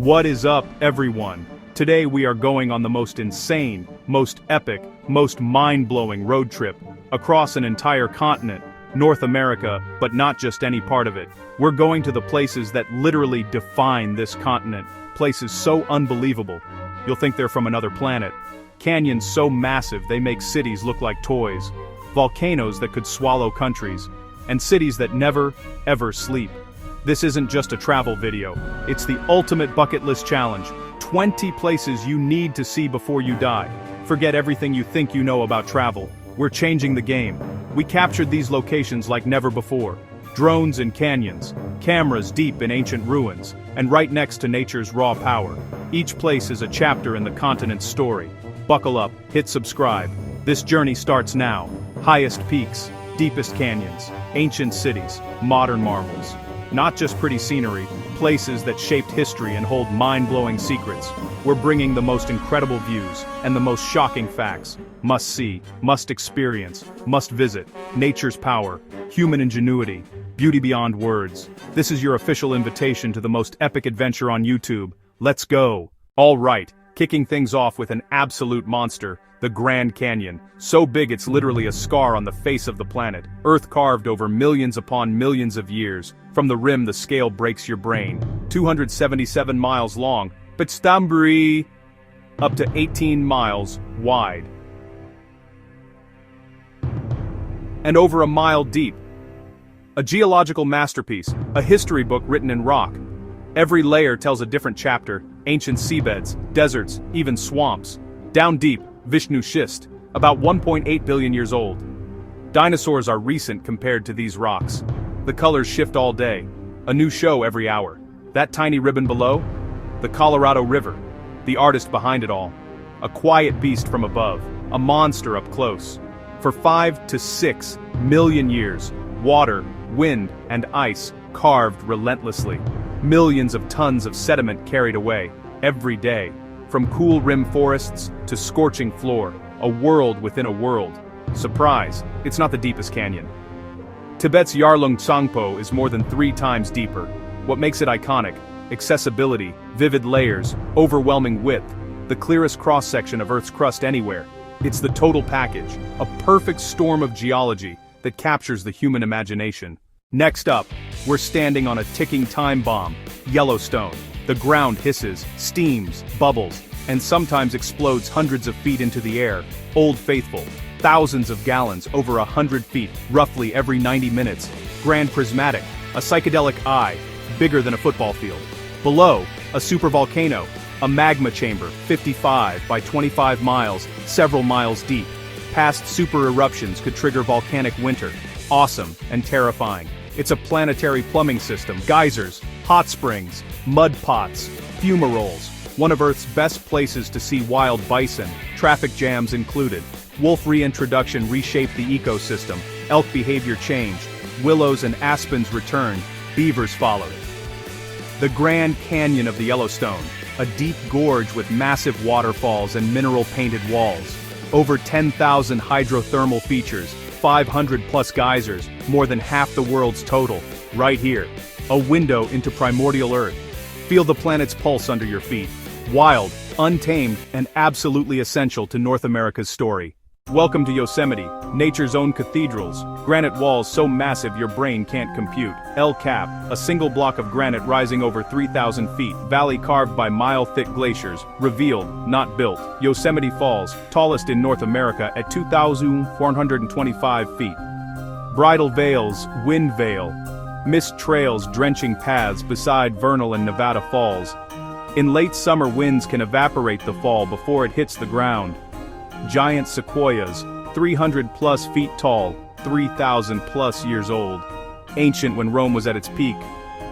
What is up, everyone? Today we are going on the most insane, most epic, most mind-blowing road trip across an entire continent, North America, but not just any part of it. We're going to the places that literally define this continent, places so unbelievable, you'll think they're from another planet. Canyons so massive they make cities look like toys, volcanoes that could swallow countries, and cities that never, ever sleep. This isn't just a travel video, it's the ultimate bucket list challenge. 20 places you need to see before you die. Forget everything you think you know about travel. We're changing the game. We captured these locations like never before. Drones in canyons, cameras deep in ancient ruins, and right next to nature's raw power. Each place is a chapter in the continent's story. Buckle up, hit subscribe. This journey starts now. Highest peaks, deepest canyons, ancient cities, modern marvels. Not just pretty scenery, places that shaped history and hold mind-blowing secrets. We're bringing the most incredible views and the most shocking facts. Must see, must experience, must visit. Nature's power, human ingenuity, beauty beyond words. This is your official invitation to the most epic adventure on YouTube. Let's go! All right, kicking things off with an absolute monster, the Grand Canyon. So big it's literally a scar on the face of the planet. Earth carved over millions upon millions of years. From the rim the scale breaks your brain. 277 miles long, but Stambri up to 18 miles wide. And over a mile deep. A geological masterpiece, a history book written in rock. Every layer tells a different chapter, ancient seabeds, deserts, even swamps. Down deep, Vishnu schist, about 1.8 billion years old. Dinosaurs are recent compared to these rocks. The colors shift all day, a new show every hour. That tiny ribbon below? The Colorado River, the artist behind it all. A quiet beast from above, a monster up close. For 5 to 6 million years, water, wind, and ice carved relentlessly. Millions of tons of sediment carried away, every day. From cool rim forests to scorching floor, a world within a world. Surprise, it's not the deepest canyon. Tibet's Yarlung Tsangpo is more than 3 times deeper. What makes it iconic? Accessibility, vivid layers, overwhelming width, the clearest cross-section of Earth's crust anywhere. It's the total package, a perfect storm of geology that captures the human imagination. Next up, we're standing on a ticking time bomb, Yellowstone. The ground hisses, steams, bubbles, and sometimes explodes hundreds of feet into the air. Old Faithful, thousands of gallons, over 100 feet, roughly every 90 minutes. Grand Prismatic, a psychedelic eye, bigger than a football field. Below, a supervolcano, a magma chamber, 55 by 25 miles, several miles deep. Past super eruptions could trigger volcanic winter. Awesome and terrifying. It's a planetary plumbing system, geysers, hot springs, mud pots, fumaroles. One of Earth's best places to see wild bison, traffic jams included. Wolf reintroduction reshaped the ecosystem, elk behavior changed, willows and aspens returned, beavers followed. The Grand Canyon of the Yellowstone, a deep gorge with massive waterfalls and mineral-painted walls. Over 10,000 hydrothermal features, 500 plus geysers, more than half the world's total, right here. A window into primordial Earth. Feel the planet's pulse under your feet. Wild, untamed, and absolutely essential to North America's story. Welcome to Yosemite, nature's own cathedrals. Granite walls so massive your brain can't compute. El Cap, a single block of granite rising over 3,000 feet. Valley carved by mile-thick glaciers. Revealed, not built. Yosemite Falls, tallest in North America at 2,425 feet. Bridal Veils, Wind Veil. Mist trails drenching paths beside Vernal and Nevada Falls. In late summer winds can evaporate the fall before it hits the ground. Giant sequoias, 300 plus feet tall, 3,000 plus years old. Ancient when Rome was at its peak.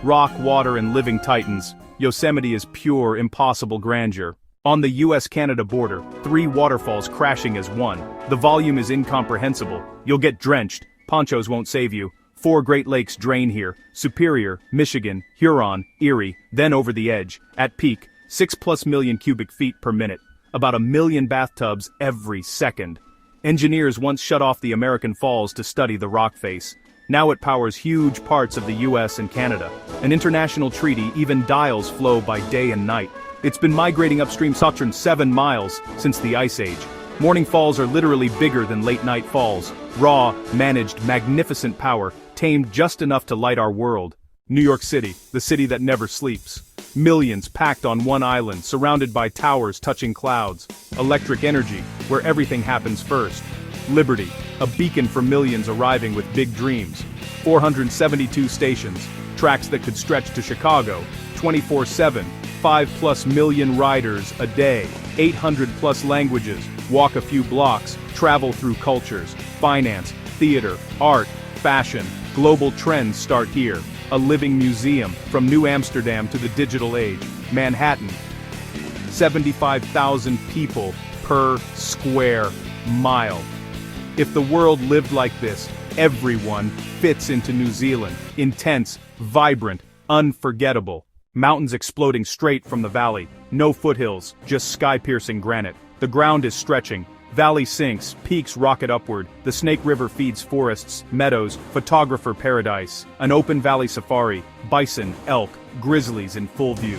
Rock, water, and living titans, Yosemite is pure, impossible grandeur. On the US-Canada border, 3 waterfalls crashing as one. The volume is incomprehensible. You'll get drenched. Ponchos won't save you. 4 Great Lakes drain here: Superior, Michigan, Huron, Erie, then over the edge. At peak, 6+ million cubic feet per minute. About 1 million bathtubs every second. Engineers once shut off the American Falls to study the rock face. Now it powers huge parts of the US and Canada. An international treaty even dials flow by day and night. It's been migrating upstream Saturn 7 miles since the Ice Age. Morning falls are literally bigger than late-night falls. Raw, managed, magnificent power, tamed just enough to light our world. New York City, the city that never sleeps. Millions packed on one island, surrounded by towers touching clouds. Electric energy, where everything happens first. Liberty, a beacon for millions arriving with big dreams. 472 stations, tracks that could stretch to Chicago, 24/7, 5+ million riders a day, 800+ languages, walk a few blocks, travel through cultures, finance, theater, art, fashion, global trends start here. A living museum, from New Amsterdam to the digital age. Manhattan, 75,000 people per square mile. If the world lived like this, everyone fits into New Zealand. Intense, vibrant, unforgettable. Mountains exploding straight from the valley. No foothills, just sky-piercing granite. The ground is stretching. Valley sinks, peaks rocket upward. The Snake River feeds forests, meadows, photographer paradise. An open valley safari. Bison, elk, grizzlies in full view.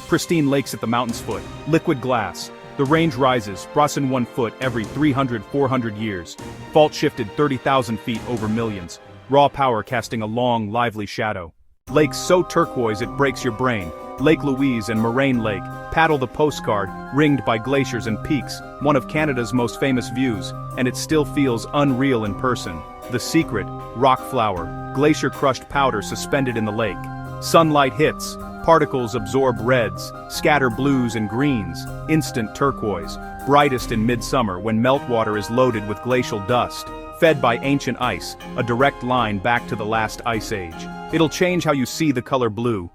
Pristine lakes at the mountain's foot. Liquid glass. The range rises, frozen 1 foot every 300-400 years. Fault shifted 30,000 feet over millions. Raw power casting a long, lively shadow. Lakes so turquoise it breaks your brain. Lake Louise and Moraine Lake, paddle the postcard, ringed by glaciers and peaks, one of Canada's most famous views, and it still feels unreal in person. The secret, rock flower, glacier-crushed powder suspended in the lake. Sunlight hits, particles absorb reds, scatter blues and greens, instant turquoise, brightest in midsummer when meltwater is loaded with glacial dust. Fed by ancient ice, a direct line back to the last ice age. It'll change how you see the color blue.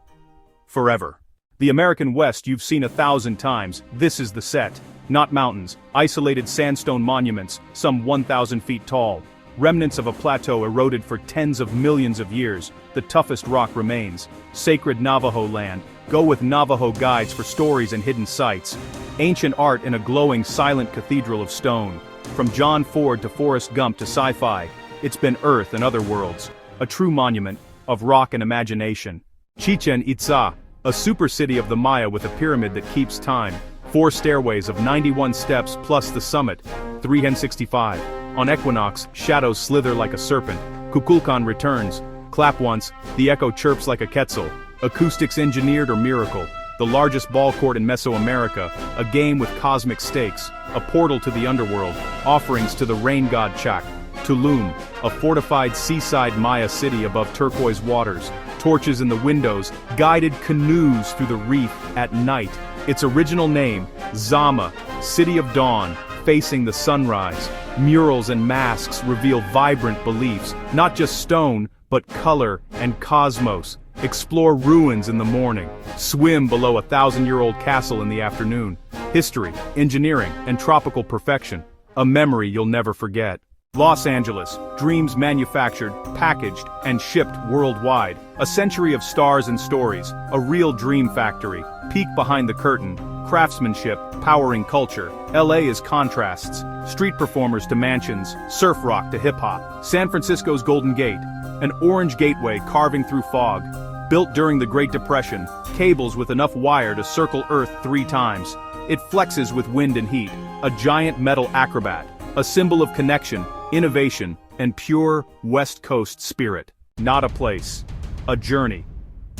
Forever. The American West you've seen 1,000 times, this is the set. Not mountains, isolated sandstone monuments, some 1,000 feet tall. Remnants of a plateau eroded for tens of millions of years, the toughest rock remains. Sacred Navajo land, go with Navajo guides for stories and hidden sites. Ancient art in a glowing silent cathedral of stone. From John Ford to Forrest Gump to sci-fi, it's been Earth and other worlds. A true monument of rock and imagination. Chichen Itza, a super city of the Maya with a pyramid that keeps time. 4 stairways of 91 steps plus the summit, 365. On equinox, shadows slither like a serpent. Kukulkan returns. Clap once, the echo chirps like a quetzal. Acoustics engineered or miracle. The largest ball court in Mesoamerica, a game with cosmic stakes, a portal to the underworld, offerings to the rain god Chak. Tulum, a fortified seaside Maya city above turquoise waters, torches in the windows, guided canoes through the reef at night. Its original name, Zama, City of Dawn, facing the sunrise. Murals and masks reveal vibrant beliefs, not just stone, but color and cosmos. Explore ruins in the morning. Swim below a 1,000-year-old castle in the afternoon. History, engineering, and tropical perfection. A memory you'll never forget. Los Angeles, dreams manufactured, packaged, and shipped worldwide. A century of stars and stories, a real dream factory. Peek behind the curtain, craftsmanship, powering culture. LA is contrasts, street performers to mansions, surf rock to hip-hop. San Francisco's Golden Gate, an orange gateway carving through fog. Built during the Great Depression, cables with enough wire to circle Earth 3 times. It flexes with wind and heat, a giant metal acrobat, a symbol of connection, innovation, and pure West Coast spirit. Not a place, a journey.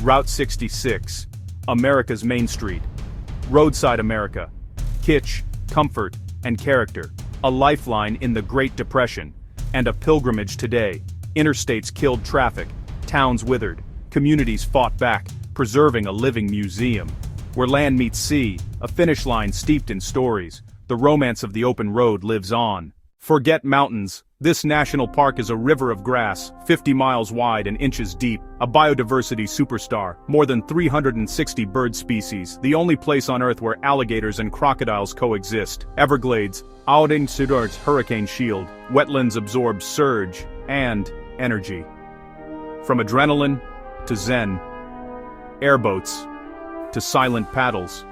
Route 66, America's Main Street. Roadside America. Kitsch, comfort, and character. A lifeline in the Great Depression, and a pilgrimage today. Interstates killed traffic, towns withered, communities fought back, preserving a living museum. Where land meets sea, a finish line steeped in stories. The romance of the open road lives on. Forget mountains. This national park is a river of grass, 50 miles wide and inches deep, a biodiversity superstar, more than 360 bird species, the only place on Earth where alligators and crocodiles coexist. Everglades, Auding Sudor's hurricane shield, wetlands absorb surge and energy. From adrenaline to zen, airboats to silent paddles.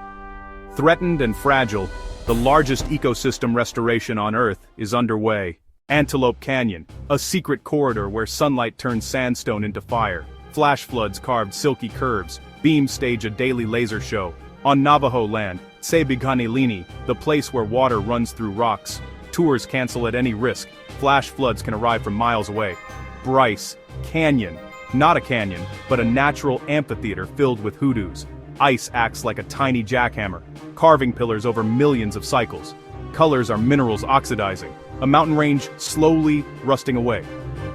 Threatened and fragile, the largest ecosystem restoration on Earth is underway. Antelope Canyon, a secret corridor where sunlight turns sandstone into fire. Flash floods carved silky curves. Beams stage a daily laser show. On Navajo land, Sebiganilini, the place where water runs through rocks. Tours cancel at any risk. Flash floods can arrive from miles away. Bryce Canyon. Not a canyon, but a natural amphitheater filled with hoodoos. Ice acts like a tiny jackhammer, carving pillars over millions of cycles. Colors are minerals oxidizing. A mountain range slowly rusting away.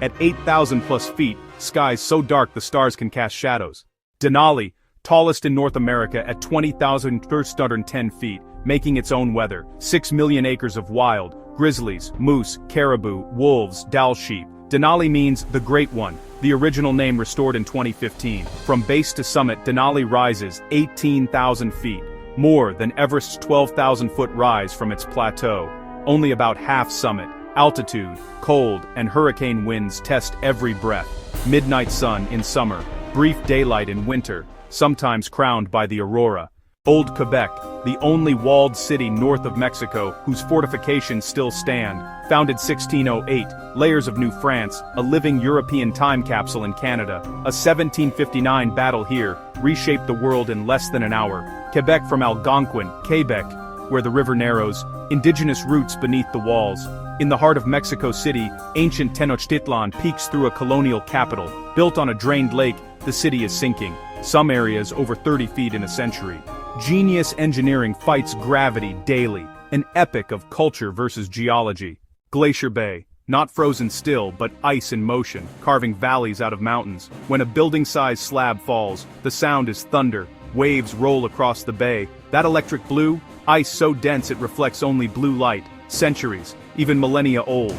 At 8,000 plus feet, skies so dark the stars can cast shadows. Denali, tallest in North America at 20,310 feet, making its own weather. 6 million acres of wild, grizzlies, moose, caribou, wolves, Dall sheep. Denali means the Great One, the original name restored in 2015. From base to summit, Denali rises 18,000 feet, more than Everest's 12,000-foot rise from its plateau. Only about half summit. Altitude, cold, and hurricane winds test every breath. Midnight sun in summer, brief daylight in winter, sometimes crowned by the aurora. Old Quebec, the only walled city north of Mexico whose fortifications still stand. Founded 1608, layers of New France, a living European time capsule in Canada. A 1759 battle here reshaped the world in less than an hour. Quebec from Algonquin, Quebec, where the river narrows, indigenous roots beneath the walls. In the heart of Mexico City, ancient Tenochtitlan peeks through a colonial capital. Built on a drained lake, the city is sinking. Some areas over 30 feet in a century. Genius engineering fights gravity daily, an epic of culture versus geology. Glacier Bay, not frozen still, but ice in motion, carving valleys out of mountains. When a building-sized slab falls, the sound is thunder. Waves roll across the bay. That electric blue, ice so dense it reflects only blue light. Centuries, even millennia old.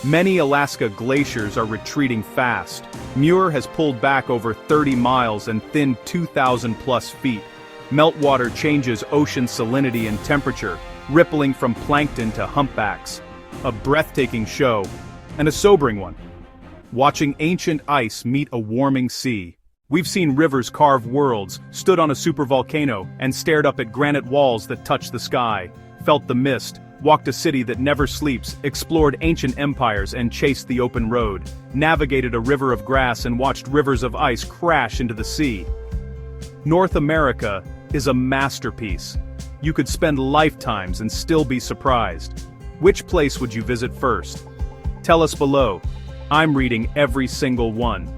Many Alaska glaciers are retreating fast. Muir has pulled back over 30 miles and thinned 2,000 plus feet. Meltwater changes ocean salinity and temperature, rippling from plankton to humpbacks. A breathtaking show, and a sobering one. Watching ancient ice meet a warming sea. We've seen rivers carve worlds, stood on a supervolcano, and stared up at granite walls that touch the sky. Felt the mist, walked a city that never sleeps, explored ancient empires and chased the open road. Navigated a river of grass and watched rivers of ice crash into the sea. North America is a masterpiece. You could spend lifetimes and still be surprised. Which place would you visit first? Tell us below. I'm reading every single one.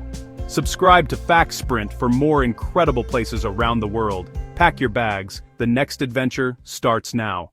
Subscribe to Fact Sprint for more incredible places around the world. Pack your bags, the next adventure starts now.